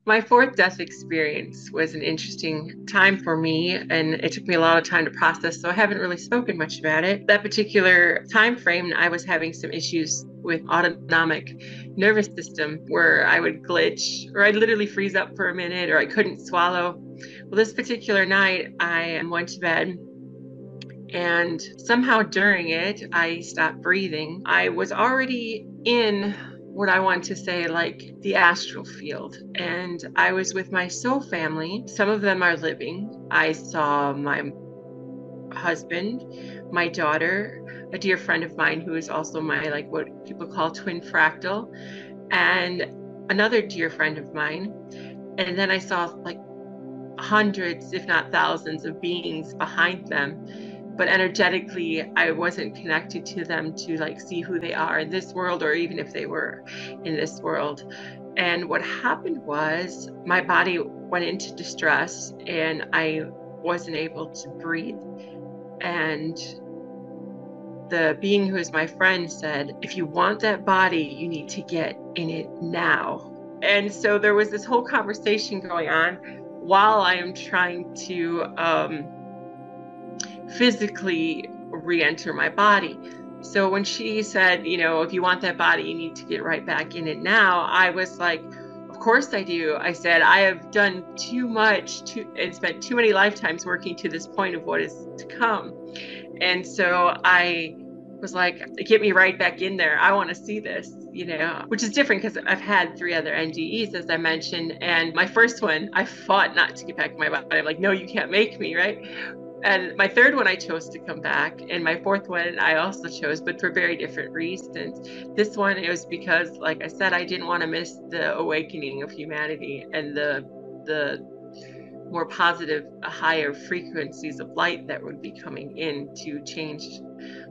My fourth death experience was an interesting time for me, and it took me a lot of time to process, so I haven't really spoken much about it. That particular time frame, I was having some issues with autonomic nervous system where I would glitch or I'd literally freeze up for a minute or I couldn't swallow. Well, this particular night, I went to bed and somehow during it, I stopped breathing. I was already in what I want to say, like the astral field. And I was with my soul family. Some of them are living. I saw my husband, my daughter, a dear friend of mine who is also my, like, what people call twin fractal, and another dear friend of mine. And then I saw like hundreds, if not thousands, of beings behind them, but energetically I wasn't connected to them to like see who they are in this world or even if they were in this world. And what happened was my body went into distress and I wasn't able to breathe. And the being who is my friend said, if you want that body, you need to get in it now. And so there was this whole conversation going on while I am trying to physically re-enter my body. So when she said, you know, if you want that body, you need to get right back in it now, I was like, of course I do. I said, I have done too much and spent too many lifetimes working to this point of what is to come. And so I was like, get me right back in there. I want to see this, you know, which is different because I've had 3 other NDEs, as I mentioned. And my first one, I fought not to get back in my body. I'm like, no, you can't make me, right? And my third one, I chose to come back. And my fourth one, I also chose, but for very different reasons. This one, it was because, like I said, I didn't want to miss the awakening of humanity and the more positive, higher frequencies of light that would be coming in to change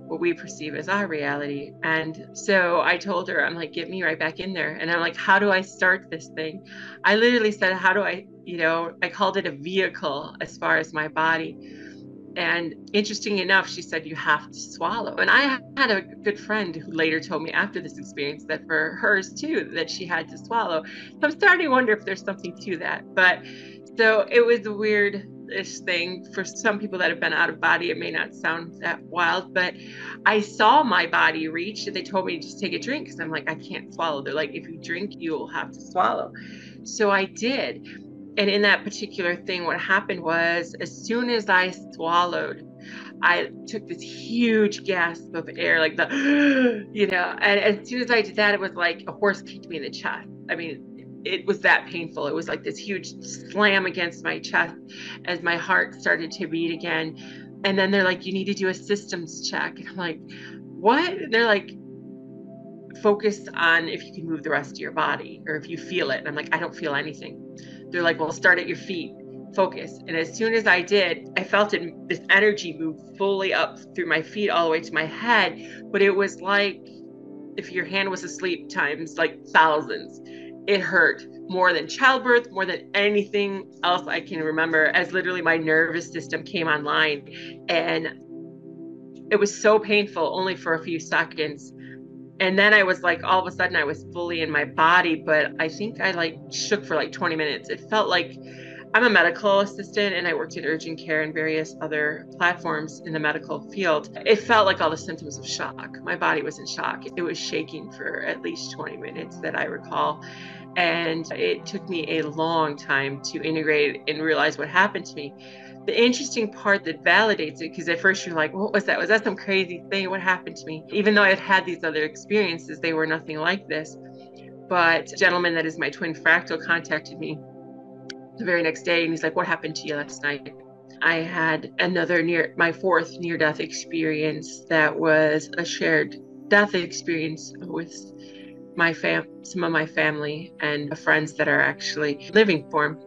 what we perceive as our reality. And so I told her, I'm like, get me right back in there. And I'm like, how do I start this thing? I literally said, how do I, you know, I called it a vehicle as far as my body. And interesting enough, she said, you have to swallow. And I had a good friend who later told me after this experience that for hers too, that she had to swallow. So I'm starting to wonder if there's something to that. But so it was a weird-ish thing. For some people that have been out of body, it may not sound that wild, but I saw my body reach and they told me to just take a drink because I'm like, I can't swallow. They're like, if you drink, you'll have to swallow. So I did. And in that particular thing, what happened was as soon as I swallowed, I took this huge gasp of air, like the, you know, and as soon as I did that, it was like a horse kicked me in the chest. I mean, it was that painful. It was like this huge slam against my chest as my heart started to beat again. And then they're like, you need to do a systems check. And I'm like, what? And they're like, focus on if you can move the rest of your body or if you feel it. And I'm like, I don't feel anything. They're like, well, start at your feet, focus. And as soon as I did, I felt it, this energy move fully up through my feet all the way to my head. But it was like if your hand was asleep times like thousands. It hurt more than childbirth, more than anything else I can remember, as literally my nervous system came online. And it was so painful only for a few seconds. And then I was like, all of a sudden I was fully in my body, but I think I like shook for like 20 minutes. It felt like I'm a medical assistant and I worked in urgent care and various other platforms in the medical field. It felt like all the symptoms of shock. My body was in shock. It was shaking for at least 20 minutes that I recall. And it took me a long time to integrate and realize what happened to me. The interesting part that validates it, because at first you're like, what was that? Was that some crazy thing? What happened to me? Even though I've had these other experiences, they were nothing like this. But a gentleman that is my twin fractal contacted me the very next day and he's like, what happened to you last night? I had my fourth near-death experience that was a shared death experience with some of my family and friends that are actually living form.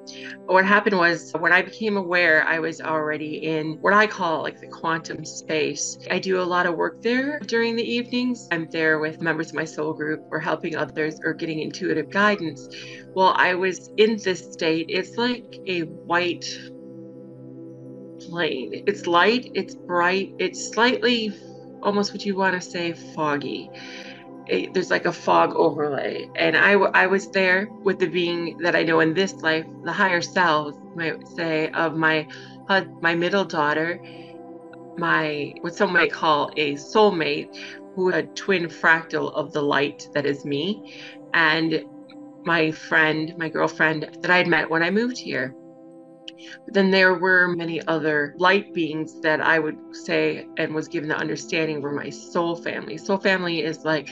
What happened was when I became aware, I was already in what I call like the quantum space. I do a lot of work there during the evenings. I'm there with members of my soul group or helping others or getting intuitive guidance. Well, I was in this state. It's like a white plane. It's light, it's bright, it's slightly almost what you want to say foggy. there's like a fog overlay. And I was there with the being that I know in this life, the higher selves, might say, of my middle daughter, what some might call a soulmate, who a twin fractal of the light that is me, and my girlfriend that I had met when I moved here. But then there were many other light beings that I would say and was given the understanding were my soul family. Soul family is like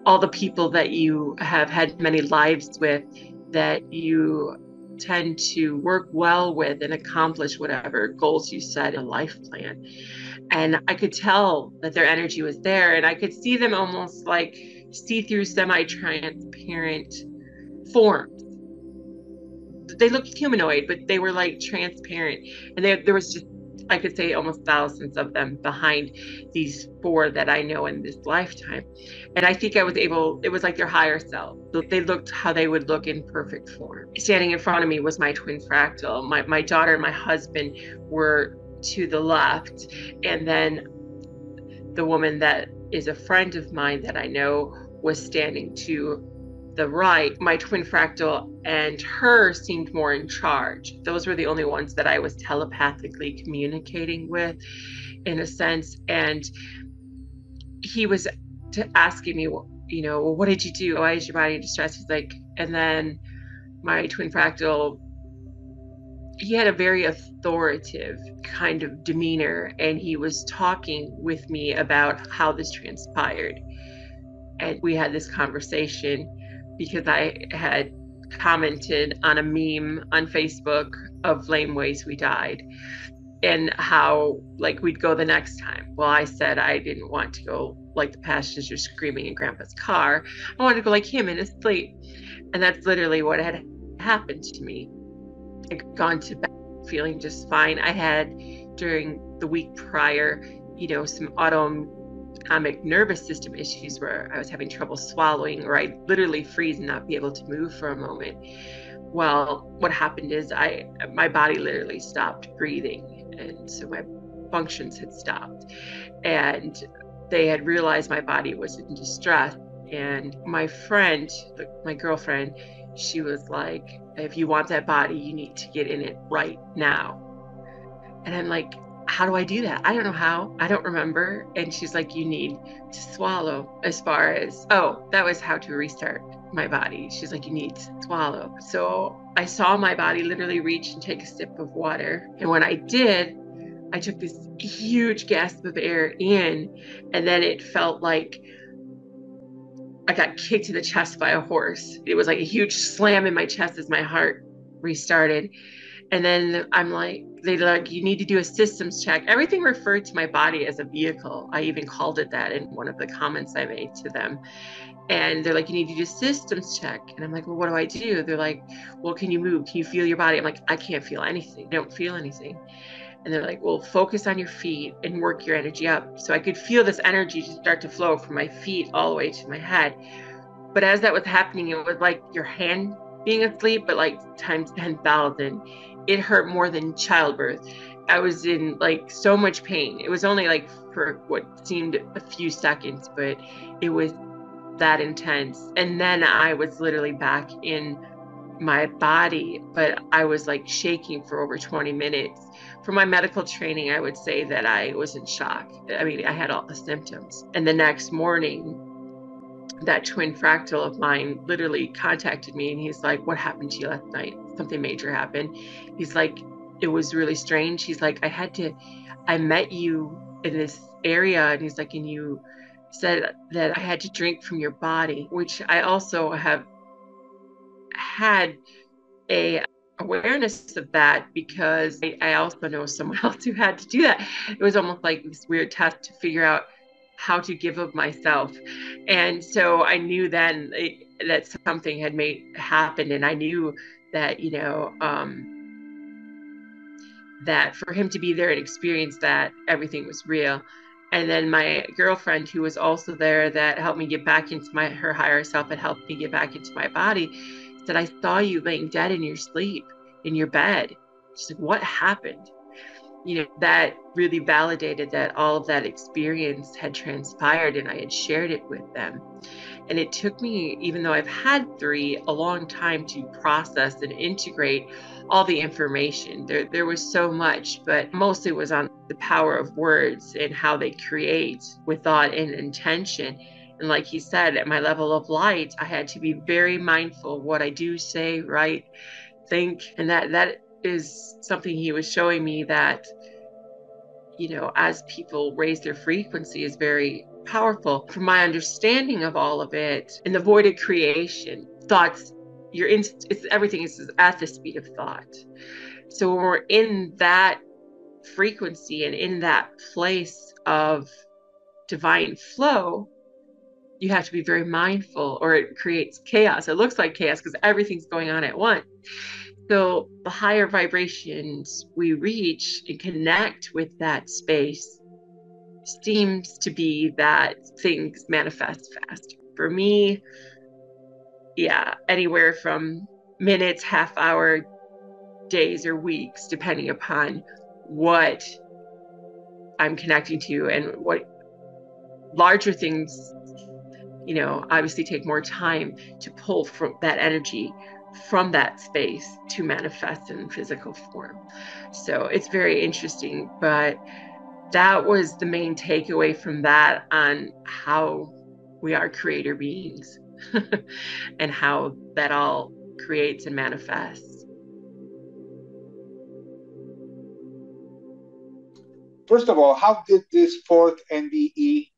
all the people that you have had many lives with, that you tend to work well with and accomplish whatever goals you set in a life plan. And I could tell that their energy was there, and I could see them almost like see-through, semi-transparent forms. They looked humanoid, but they were like transparent. And there was just, I could say, almost thousands of them behind these four that I know in this lifetime. And I think it was like their higher self. They looked how they would look in perfect form. Standing in front of me was my twin fractal. My daughter and my husband were to the left. And then the woman that is a friend of mine that I know was standing to the right. My twin fractal and her seemed more in charge. Those were the only ones that I was telepathically communicating with, in a sense. And he was asking me, well, what did you do? Why is your body in distress? He's like, and then my twin fractal, he had a very authoritative kind of demeanor, and he was talking with me about how this transpired. And we had this conversation because I had commented on a meme on Facebook of lame ways we died, and how like we'd go the next time. Well, I said I didn't want to go like the passenger screaming in Grandpa's car. I wanted to go like him in his sleep. And that's literally what had happened to me. I'd gone to bed feeling just fine. I had, during the week prior, some autonomic nervous system issues where I was having trouble swallowing, or I'd literally freeze and not be able to move for a moment. Well, what happened is my body literally stopped breathing, and so my functions had stopped, and they had realized my body was in distress. And my friend, my girlfriend, she was like, if you want that body, you need to get in it right now. And I'm like, how do I do that? I don't know how. I don't remember. And she's like, you need to swallow. As far as, that was how to restart my body. She's like, you need to swallow. So I saw my body literally reach and take a sip of water. And when I did, I took this huge gasp of air in, and then it felt like I got kicked in the chest by a horse. It was like a huge slam in my chest as my heart restarted. And then I'm like, they're like, you need to do a systems check. Everything referred to my body as a vehicle. I even called it that in one of the comments I made to them. And they're like, you need to do a systems check. And I'm like, well, what do I do? They're like, well, can you move? Can you feel your body? I'm like, I can't feel anything. I don't feel anything. And they're like, well, focus on your feet and work your energy up. So I could feel this energy just start to flow from my feet all the way to my head. But as that was happening, it was like your hand being asleep, but like times 10,000. It hurt more than childbirth. I was in like so much pain. It was only like for what seemed a few seconds, but it was that intense. And then I was literally back in my body, but I was like shaking for over 20 minutes. For my medical training, I would say that I was in shock. I mean, I had all the symptoms. And the next morning, that twin fractal of mine literally contacted me, and he's like, what happened to you last night? Something major happened. He's like, it was really strange. He's like, I met you in this area, and he's like, and you said that I had to drink from your body, which I also have had a awareness of that, because I also know someone else who had to do that. It was almost like this weird test to figure out how to give of myself. And so I knew then that something had happened, and I knew that, that for him to be there and experience that, everything was real. And then my girlfriend, who was also there, that helped me get back into her higher self, and helped me get back into my body, said, I saw you laying dead in your sleep, in your bed. She's like, what happened? that really validated that all of that experience had transpired and I had shared it with them. And it took me, even though I've had 3, a long time to process and integrate all the information. There was so much, but mostly was on the power of words and how they create with thought and intention. And like he said, at my level of light, I had to be very mindful of what I do, say, write, think. And that is something he was showing me, that as people raise their frequency, is very powerful. From my understanding of all of it, in the void of creation, thoughts, everything is at the speed of thought. So when we're in that frequency and in that place of divine flow, you have to be very mindful, or it creates chaos. It looks like chaos because everything's going on at once. So the higher vibrations we reach and connect with that space seems to be that things manifest faster. For me, anywhere from minutes, half hour, days, or weeks, depending upon what I'm connecting to, and what larger things, obviously take more time to pull from that energy from that space to manifest in physical form. So it's very interesting, but that was the main takeaway from that, on how we are creator beings and how that all creates and manifests. First of all, how did this fourth NDE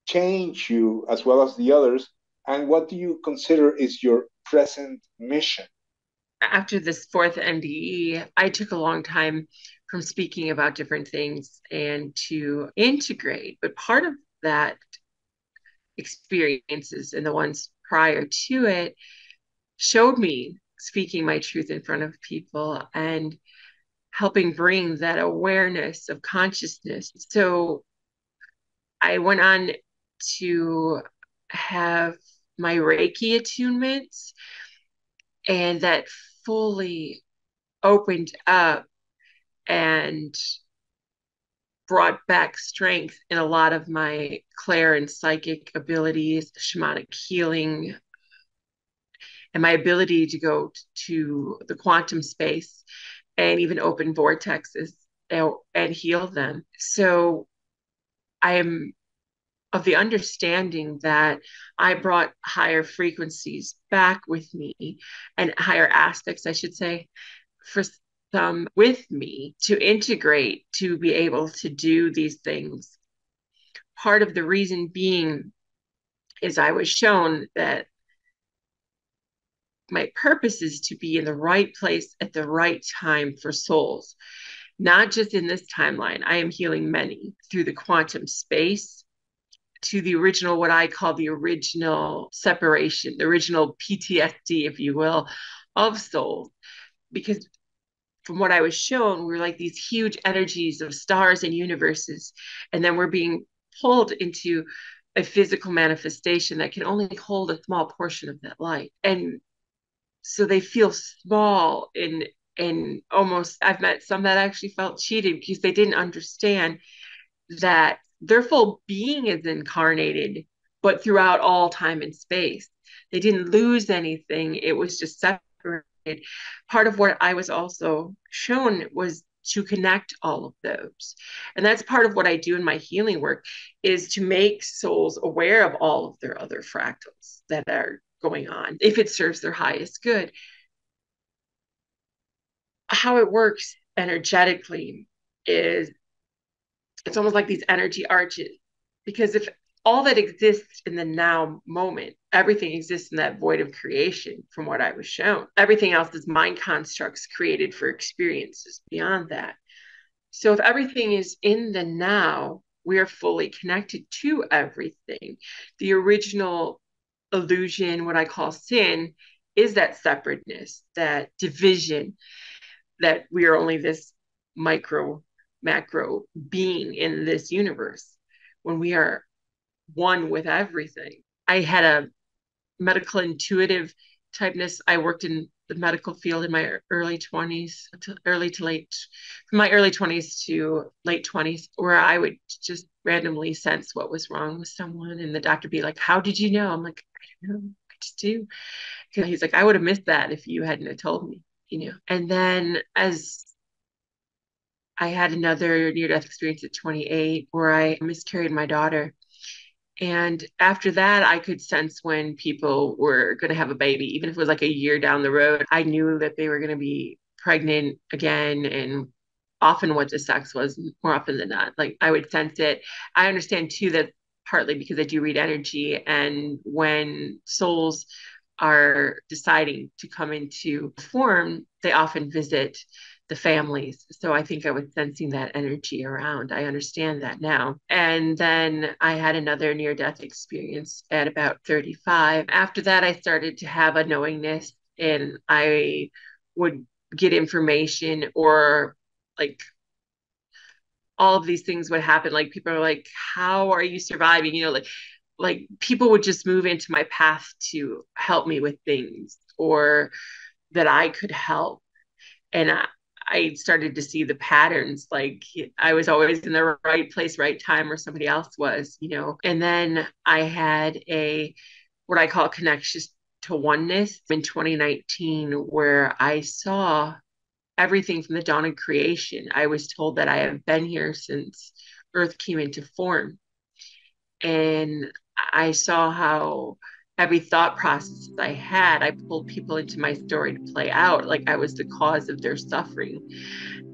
change you as well as the others? And what do you consider is your present mission? After this fourth NDE, I took a long time from speaking about different things and to integrate. But part of that experiences and the ones prior to it showed me speaking my truth in front of people and helping bring that awareness of consciousness. So I went on to have my Reiki attunements, and that fully opened up and brought back strength in a lot of my clair and psychic abilities, shamanic healing, and my ability to go to the quantum space and even open vortexes and heal them. So I am of the understanding that I brought higher frequencies back with me, and higher aspects, I should say, for some with me to integrate, to be able to do these things. Part of the reason being is I was shown that my purpose is to be in the right place at the right time for souls, not just in this timeline. I am healing many through the quantum space, to the original, what I call the original separation, the original PTSD, if you will, of souls. Because from what I was shown, we're like these huge energies of stars and universes, and then we're being pulled into a physical manifestation that can only hold a small portion of that light. And so they feel small, and almost, I've met some that actually felt cheated because they didn't understand that their full being is incarnated, but throughout all time and space. They didn't lose anything. It was just separated. Part of what I was also shown was to connect all of those. And that's part of what I do in my healing work, is to make souls aware of all of their other fractals that are going on, if it serves their highest good. How it works energetically is, it's almost like these energy arches, because if all that exists in the now moment, everything exists in that void of creation, from what I was shown. Everything else is mind constructs created for experiences beyond that. So if everything is in the now, we are fully connected to everything. The original illusion, what I call sin, is that separateness, that division, that we are only this micro, macro being in this universe, when we are one with everything. I had a medical intuitive typeness. I worked in the medical field in my early 20s to early to late, from my early 20s to late 20s, where I would just randomly sense what was wrong with someone. And the doctor would be like, how did you know? I'm like, I don't know. I just do. He's like, I would have missed that if you hadn't have told me, And then as I had another near-death experience at 28 where I miscarried my daughter. And after that, I could sense when people were going to have a baby, even if it was like a year down the road. I knew that they were going to be pregnant again, and often what the sex was, more often than not. Like I would sense it. I understand too that partly because I do read energy, and when souls are deciding to come into form, they often visit the families. So I think I was sensing that energy around. I understand that now. And then I had another near death experience at about 35. After that, I started to have a knowingness, and I would get information, or like all of these things would happen. Like people are like, how are you surviving? Like people would just move into my path to help me with things, or that I could help. And I started to see the patterns. Like I was always in the right place, right time where somebody else was. And then I had what I call connection to oneness in 2019, where I saw everything from the dawn of creation. I was told that I have been here since Earth came into form. And I saw how every thought process I had, I pulled people into my story to play out, like I was the cause of their suffering.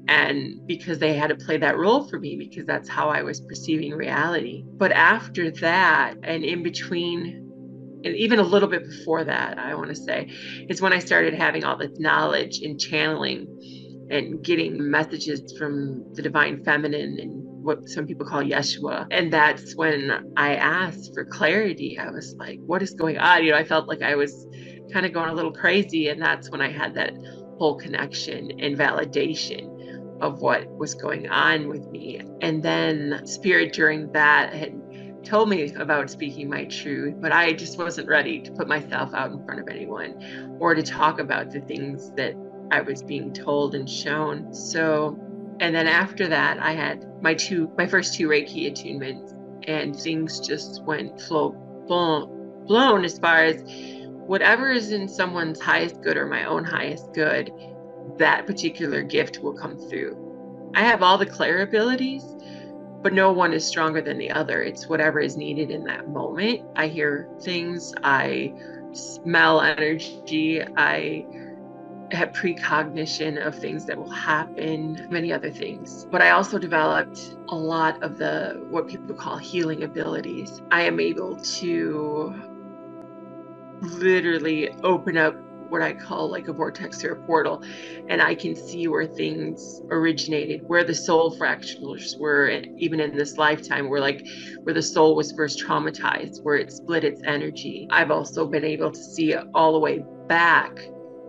And because they had to play that role for me, because that's how I was perceiving reality. But after that, and in between, and even a little bit before that, I want to say, is when I started having all this knowledge and channeling and getting messages from the divine feminine and what some people call Yeshua. And that's when I asked for clarity. I was like, what is going on? I felt like I was kind of going a little crazy. And that's when I had that whole connection and validation of what was going on with me. And then Spirit during that had told me about speaking my truth, but I just wasn't ready to put myself out in front of anyone or to talk about the things that I was being told and shown. So, and then after that, I had my first two Reiki attunements, and things just went blown as far as whatever is in someone's highest good or my own highest good, that particular gift will come through. I have all the clair abilities, but no one is stronger than the other. It's whatever is needed in that moment. I hear things, I smell energy, I have precognition of things that will happen, many other things. But I also developed a lot of what people call healing abilities. I am able to literally open up what I call like a vortex or a portal, and I can see where things originated, where the soul fractures were, even in this lifetime, where the soul was first traumatized, where it split its energy. I've also been able to see it all the way back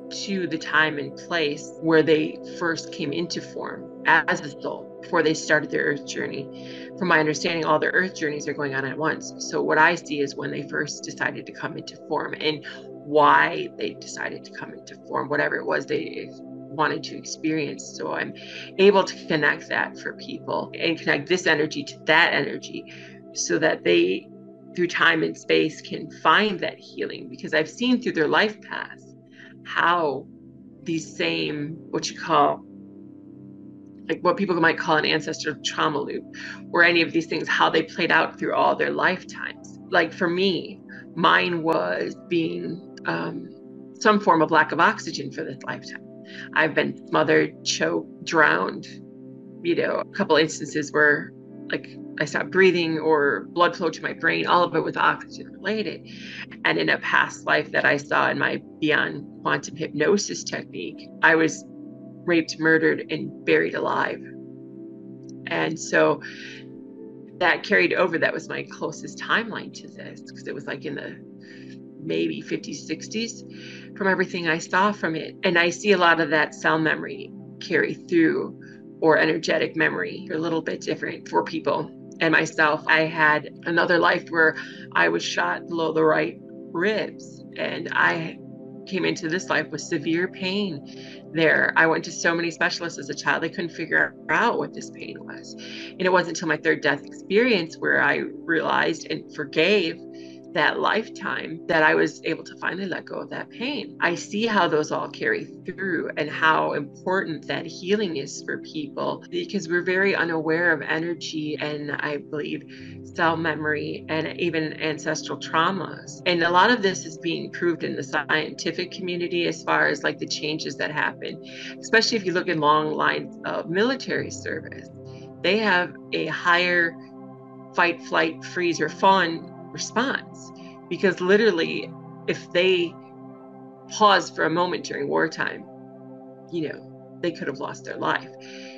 to the time and place where they first came into form as a soul before they started their earth journey. From my understanding, all their earth journeys are going on at once. So what I see is when they first decided to come into form and why they decided to come into form, whatever it was they wanted to experience. So I'm able to connect that for people and connect this energy to that energy so that they, through time and space, can find that healing, because I've seen through their life paths how these same, what you call, like what people might call an ancestral trauma loop, or any of these things, how they played out through all their lifetimes. Like for me, mine was being some form of lack of oxygen for this lifetime. I've been smothered, choked, drowned, a couple instances where like I stopped breathing or blood flow to my brain, all of it was oxygen related. And in a past life that I saw in my beyond quantum hypnosis technique, I was raped, murdered, and buried alive. And so that carried over. That was my closest timeline to this, because it was like in the maybe 50s, 60s from everything I saw from it. And I see a lot of that cell memory carry through, or energetic memory, a little bit different for people. And myself, I had another life where I was shot below the right ribs, and I came into this life with severe pain there. I went to so many specialists as a child. They couldn't figure out what this pain was. And it wasn't until my third death experience where I realized and forgave that lifetime that I was able to finally let go of that pain. I see how those all carry through and how important that healing is for people, because we're very unaware of energy and, I believe, cell memory and even ancestral traumas. And a lot of this is being proved in the scientific community as far as like the changes that happen, especially if you look at long lines of military service. They have a higher fight, flight, freeze, or fawn response, because literally if they pause for a moment during wartime, they could have lost their life.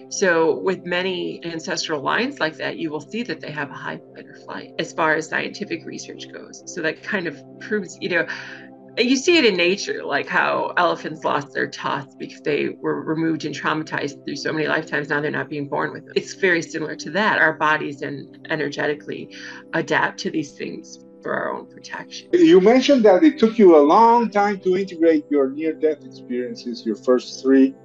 So with many ancestral lines like that, you will see that they have a high fight or flight as far as scientific research goes. So that kind of proves, you see it in nature, like how elephants lost their tusks because they were removed and traumatized through so many lifetimes. Now they're not being born with them. It's very similar to that. Our bodies and energetically adapt to these things for our own protection. You mentioned that it took you a long time to integrate your near-death experiences, your first three.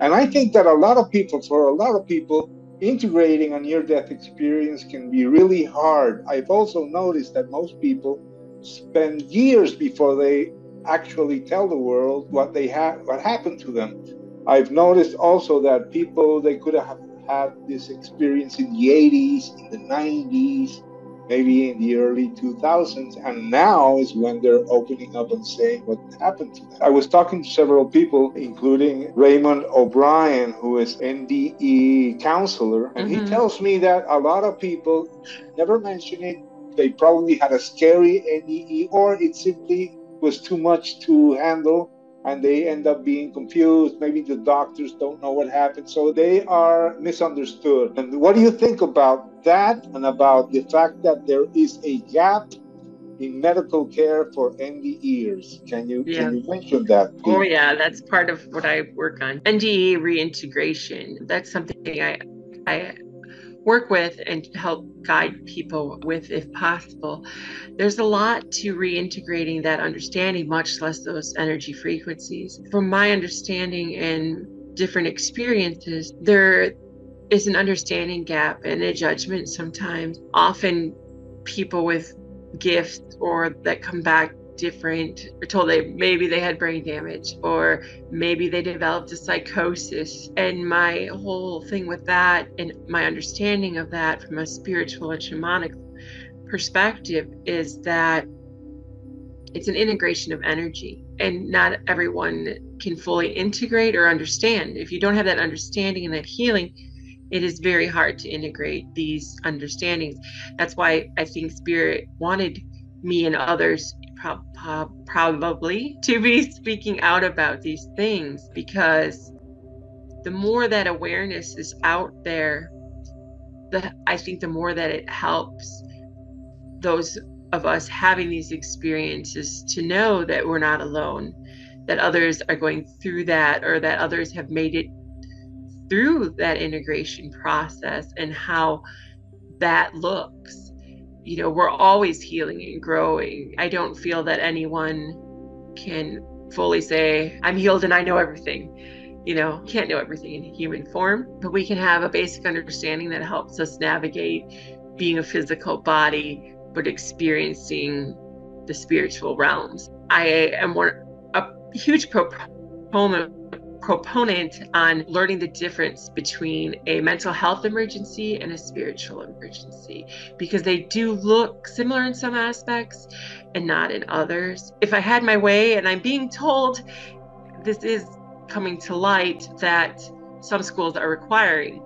And I think that for a lot of people, integrating a near-death experience can be really hard. I've also noticed that most people spend years before they actually tell the world what happened to them. I've noticed also that people, they could have had this experience in the 80s, in the 90s, maybe in the early 2000s, and now is when they're opening up and saying what happened to them. I was talking to several people, including Raymond O'Brien, who is NDE counselor, and he tells me that a lot of people never mention it. They probably had a scary NDE, or it simply was too much to handle, and they end up being confused. Maybe the doctors don't know what happened, so they are misunderstood. And what do you think about that, and about the fact that there is a gap in medical care for NDEers? Can you mention that, please? Oh yeah, that's part of what I work on. NDE reintegration. That's something I work with and help guide people with, if possible. There's a lot to reintegrating that understanding, much less those energy frequencies. From my understanding and different experiences, there is an understanding gap and a judgment sometimes. Often people with gifts or that come back different are told maybe they had brain damage, or maybe they developed a psychosis. And my whole thing with that, and my understanding of that from a spiritual and shamanic perspective, is that it's an integration of energy, and not everyone can fully integrate or understand. If you don't have that understanding and that healing, it is very hard to integrate these understandings. That's why I think Spirit wanted me and others probably to be speaking out about these things, because the more that awareness is out there, I think the more that it helps those of us having these experiences to know that we're not alone, that others are going through that, or that others have made it through that integration process, and how that looks. We're always healing and growing. I don't feel that anyone can fully say, I'm healed and I know everything. Can't know everything in human form, but we can have a basic understanding that helps us navigate being a physical body, but experiencing the spiritual realms. I am a huge proponent on learning the difference between a mental health emergency and a spiritual emergency, because they do look similar in some aspects and not in others. If I had my way, and I'm being told this is coming to light, that some schools are requiring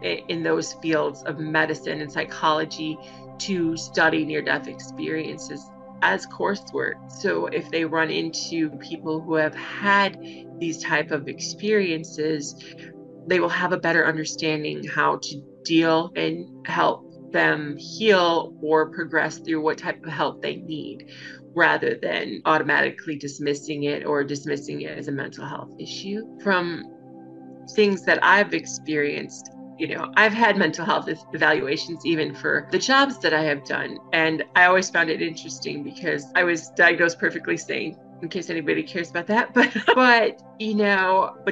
in those fields of medicine and psychology to study near-death experiences as coursework. So if they run into people who have had these type of experiences, they will have a better understanding how to deal and help them heal or progress through what type of help they need, rather than automatically dismissing it as a mental health issue. From things that I've experienced, I've had mental health evaluations even for the jobs that I have done. And I always found it interesting, because I was diagnosed perfectly sane in case anybody cares about that, but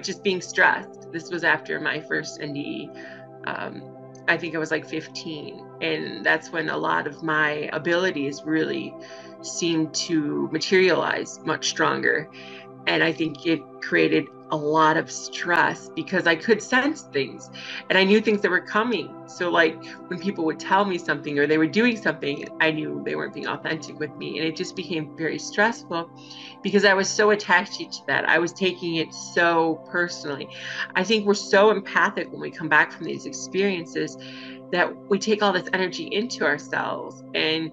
just being stressed. This was after my first NDE. I think I was like 15, and that's when a lot of my abilities really seemed to materialize much stronger. And I think it created a lot of stress because I could sense things and I knew things that were coming. So like when people would tell me something or they were doing something, I knew they weren't being authentic with me. And it just became very stressful because I was so attached to that. I was taking it so personally. I think we're so empathic when we come back from these experiences that we take all this energy into ourselves, and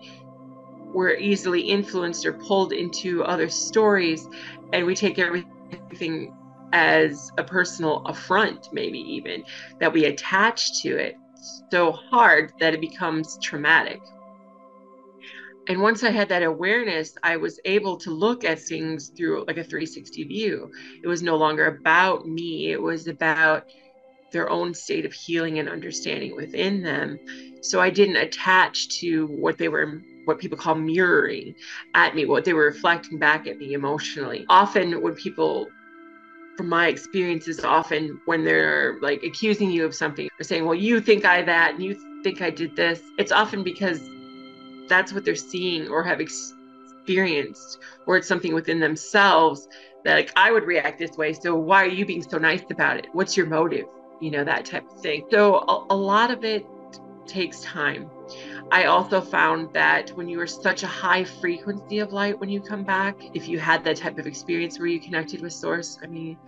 we're easily influenced or pulled into other stories, and we take everything as a personal affront, maybe even, that we attach to it so hard that it becomes traumatic. And once I had that awareness, I was able to look at things through like a 360 view. It was no longer about me. It was about their own state of healing and understanding within them. So I didn't attach to what people call mirroring at me, what they were reflecting back at me emotionally. Often when people, from my experiences, often when they're like accusing you of something or saying, well, you think I that and you think I did this, it's often because that's what they're seeing or have experienced, or it's something within themselves that like, I would react this way. So why are you being so nice about it? What's your motive? That type of thing. So a lot of it takes time. I also found that when you are such a high frequency of light, when you come back, if you had that type of experience where you connected with source, I mean,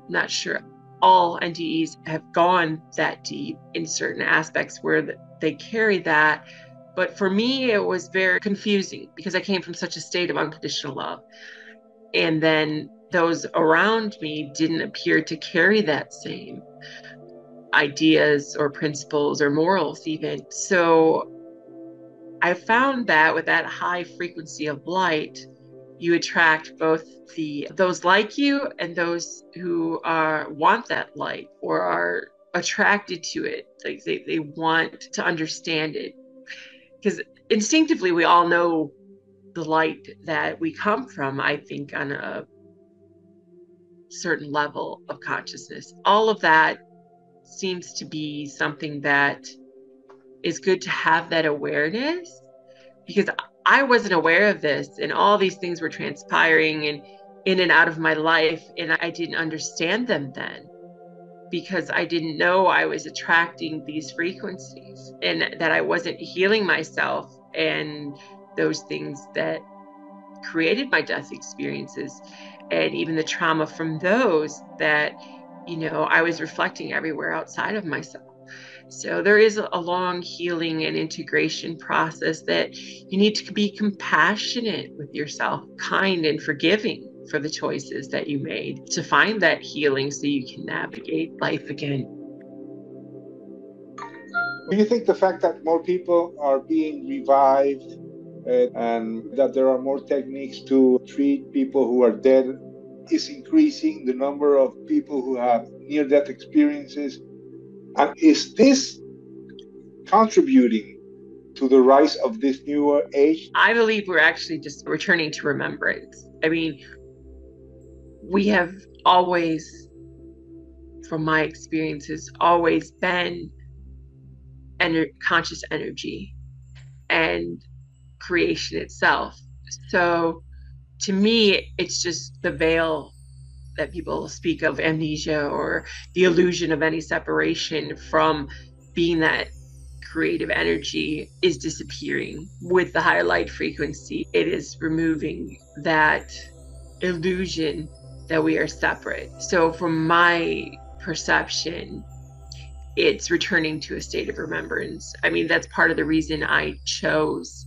I'm not sure all NDEs have gone that deep in certain aspects where they carry that. But for me, it was very confusing because I came from such a state of unconditional love. And then those around me didn't appear to carry that same ideas or principles or morals even. So I found that with that high frequency of light, you attract both those like you and those who want that light or are attracted to it. Like they want to understand it. Because instinctively, we all know the light that we come from, I think, on a certain level of consciousness. All of that seems to be something that is good to have that awareness, because I wasn't aware of this and all these things were transpiring and in and out of my life, and I didn't understand them then because I didn't know I was attracting these frequencies and that I wasn't healing myself and those things that created my death experiences and even the trauma from those that I was reflecting everywhere outside of myself. So there is a long healing and integration process that you need to be compassionate with yourself, kind and forgiving for the choices that you made to find that healing so you can navigate life again. Do you think the fact that more people are being revived and that there are more techniques to treat people who are dead is increasing the number of people who have near-death experiences? And is this contributing to the rise of this newer age? I believe we're actually just returning to remembrance. I mean, we have always, from my experiences, always been conscious energy and creation itself. So to me, it's just the veil that people speak of, amnesia or the illusion of any separation from being that creative energy, is disappearing with the higher light frequency. It is removing that illusion that we are separate. So from my perception, it's returning to a state of remembrance. I mean, that's part of the reason I chose,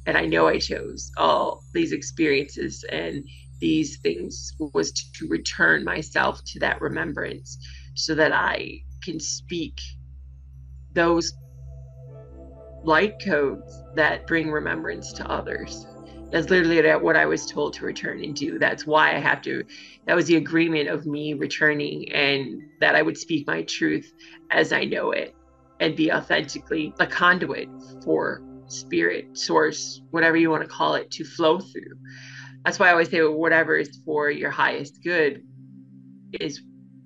and I know I chose all these experiences and these things, was to return myself to that remembrance so that I can speak those light codes that bring remembrance to others. That's literally what I was told to return and do. That's why I have to, that was the agreement of me returning, and that I would speak my truth as I know it and be authentically a conduit for spirit, source, whatever you want to call it, to flow through. That's why I always say whatever is for your highest good is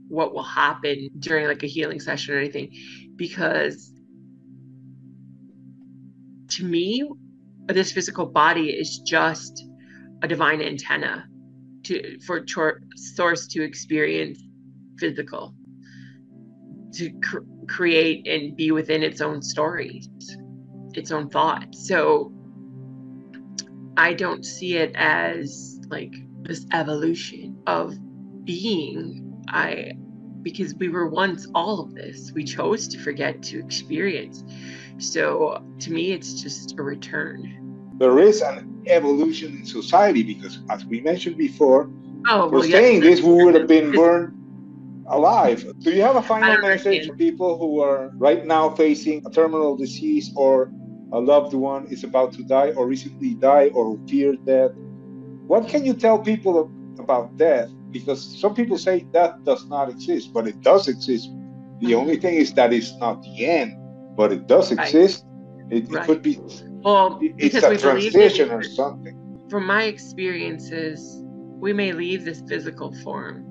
what will happen during like a healing session or anything. Because to me, this physical body is just a divine antenna for source to experience physical, to create and be within its own stories, its own thoughts. So I don't see it as like this evolution of being. Because we were once all of this. We chose to forget to experience. So to me, it's just a return. There is an evolution in society because, as we mentioned before, Yes, this, we would have been burned alive. Do you have a final message for people who are right now facing a terminal disease, or a loved one is about to die or recently died, or who fear death? What can you tell people about death? Because some people say death does not exist, but it does exist. The only thing is that it's not the end, but it does exist. It could be, it's a transition or something. From my experiences, we may leave this physical form,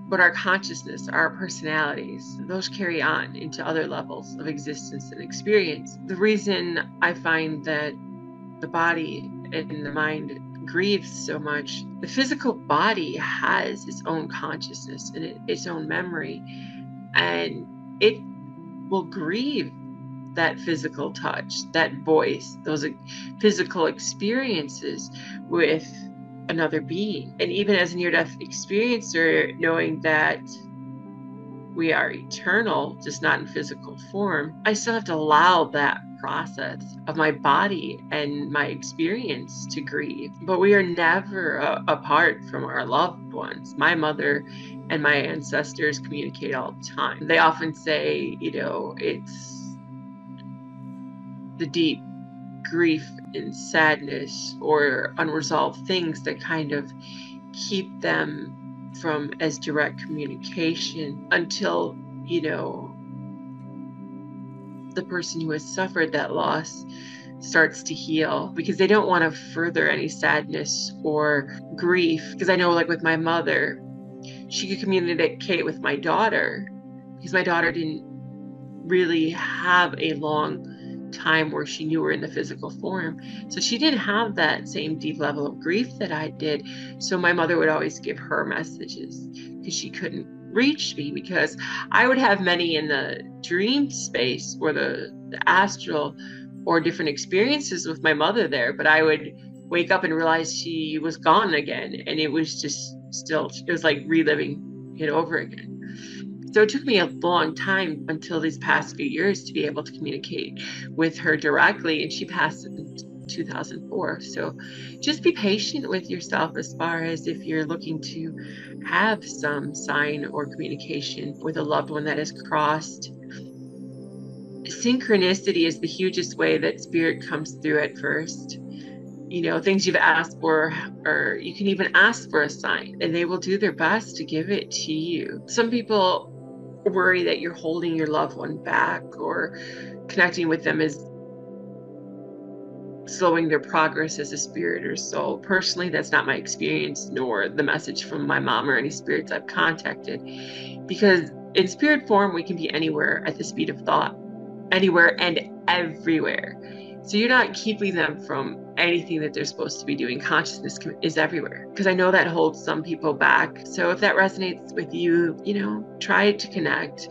but our consciousness, our personalities, those carry on into other levels of existence and experience. The reason I find that the body and the mind grieves so much, the physical body has its own consciousness and its own memory, and it will grieve that physical touch, that voice, those physical experiences with another being. And even as a near-death experiencer, knowing that we are eternal, just not in physical form, I still have to allow that process of my body and my experience to grieve. But we are never apart from our loved ones. My mother and my ancestors communicate all the time. They often say, it's the deep grief and sadness or unresolved things that kind of keep them from as direct communication until, the person who has suffered that loss starts to heal, because they don't want to further any sadness or grief. Because I know, like with my mother, she could communicate with my daughter, because my daughter didn't really have a long time where she knew her in the physical form. So she didn't have that same deep level of grief that I did. So my mother would always give her messages because she couldn't reach me, because I would have many in the dream space or the astral or different experiences with my mother there, but I would wake up and realize she was gone again, and it was just it was like reliving it over again. So it took me a long time until these past few years to be able to communicate with her directly, and she passed in 2004. So just be patient with yourself as far as if you're looking to have some sign or communication with a loved one that has crossed. Synchronicity is the hugest way that spirit comes through at first. Things you've asked for, or you can even ask for a sign, and they will do their best to give it to you. Some people worry that you're holding your loved one back, or connecting with them is slowing their progress as a spirit or soul. Personally, that's not my experience, nor the message from my mom or any spirits I've contacted, because in spirit form, we can be anywhere at the speed of thought, anywhere and everywhere. So you're not keeping them from anything that they're supposed to be doing. Consciousness is everywhere, because I know that holds some people back. So if that resonates with you, try to connect.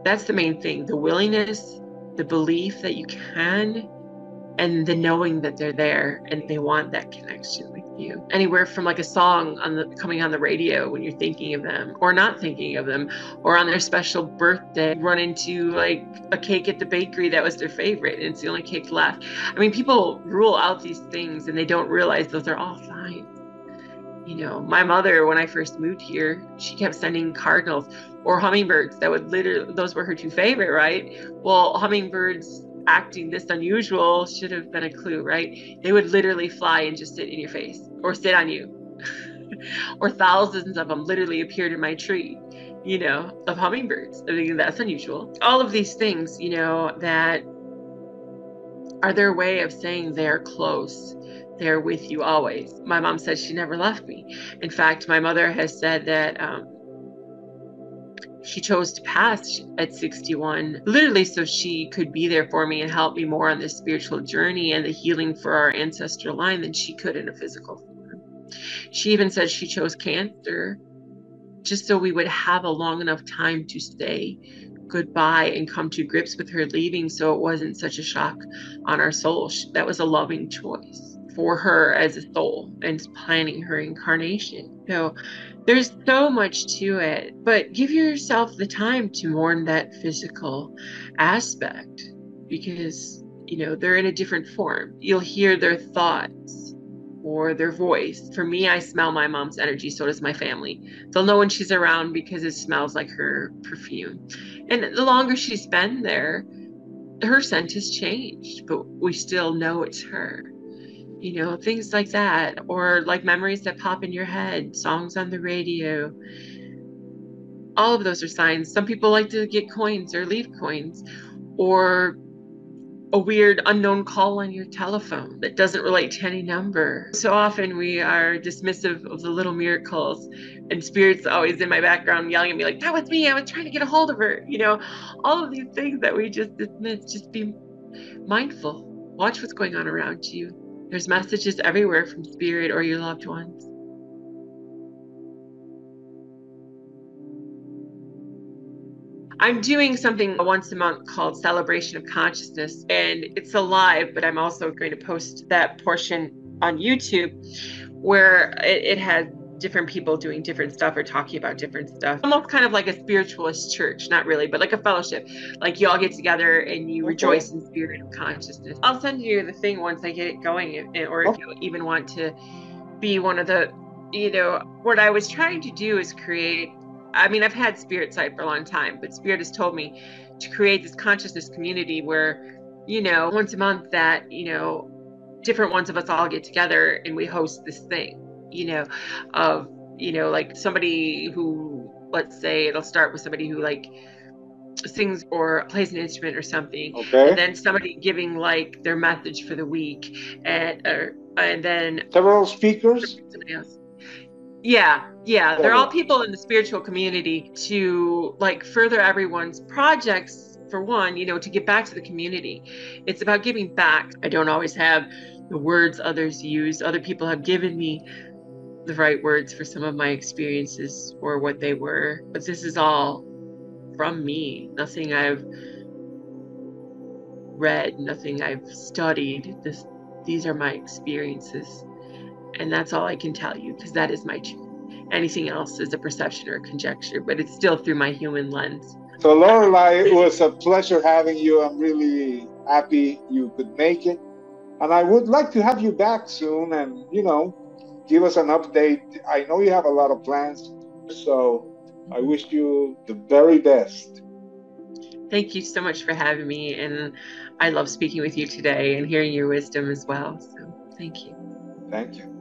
That's the main thing: the willingness, the belief that you can, and the knowing that they're there and they want that connection with you. Anywhere from like a song coming on the radio when you're thinking of them or not thinking of them, or on their special birthday, run into like a cake at the bakery that was their favorite and it's the only cake left. I mean, people rule out these things and they don't realize those are all fine. My mother, when I first moved here, she kept sending cardinals or hummingbirds that would those were her two favorite, right? Well, hummingbirds acting this unusual should have been a clue, right? They would literally fly and just sit in your face or sit on you. Or thousands of them literally appeared in my tree, of hummingbirds. I mean, that's unusual. All of these things, that are their way of saying they're close, there with you always. My mom said she never left me. In fact, my mother has said that she chose to pass at 61, literally so she could be there for me and help me more on this spiritual journey and the healing for our ancestral line than she could in a physical form. She even said she chose cancer just so we would have a long enough time to say goodbye and come to grips with her leaving, so it wasn't such a shock on our soul. That was a loving choice for her as a soul and planning her incarnation. So there's so much to it, but give yourself the time to mourn that physical aspect, because they're in a different form. You'll hear their thoughts or their voice. For me, I smell my mom's energy, so does my family. They'll know when she's around because it smells like her perfume. And the longer she's been there, her scent has changed, but we still know it's her. Things like that, or like memories that pop in your head, songs on the radio. All of those are signs. Some people like to get coins or leave coins, or a weird unknown call on your telephone that doesn't relate to any number. So often we are dismissive of the little miracles, and spirit's always in my background yelling at me like, that was me, I was trying to get a hold of her. All of these things that we just dismiss. Just be mindful. Watch what's going on around you. There's messages everywhere from spirit or your loved ones. I'm doing something once a month called Celebration of Consciousness, and it's alive, but I'm also going to post that portion on YouTube where it has different people doing different stuff or talking about different stuff. Almost kind of like a spiritualist church, not really, but like a fellowship. Like you all get together and you rejoice in spirit of consciousness. I'll send you the thing once I get it going, or if you even want to be one of the, what I was trying to do is create, I've had spirit side for a long time, but spirit has told me to create this consciousness community where, once a month that, different ones of us all get together and we host this thing, of, like somebody who, let's say it'll start with somebody who like sings or plays an instrument or something. Okay. And then somebody giving like their message for the week, and then several speakers. Somebody else. Yeah. They're all people in the spiritual community to like further everyone's projects, for one, to give back to the community. It's about giving back. I don't always have the words others use. Other people have given me the right words for some of my experiences or what they were, but this is all from me. Nothing I've read, nothing I've studied. These are my experiences, and that's all I can tell you, because that is my truth. Anything else is a perception or a conjecture, but it's still through my human lens. So Loreli, it was a pleasure having you. I'm really happy you could make it, and I would like to have you back soon and give us an update. I know you have a lot of plans, so I wish you the very best. Thank you so much for having me, and I love speaking with you today and hearing your wisdom as well. So thank you. Thank you.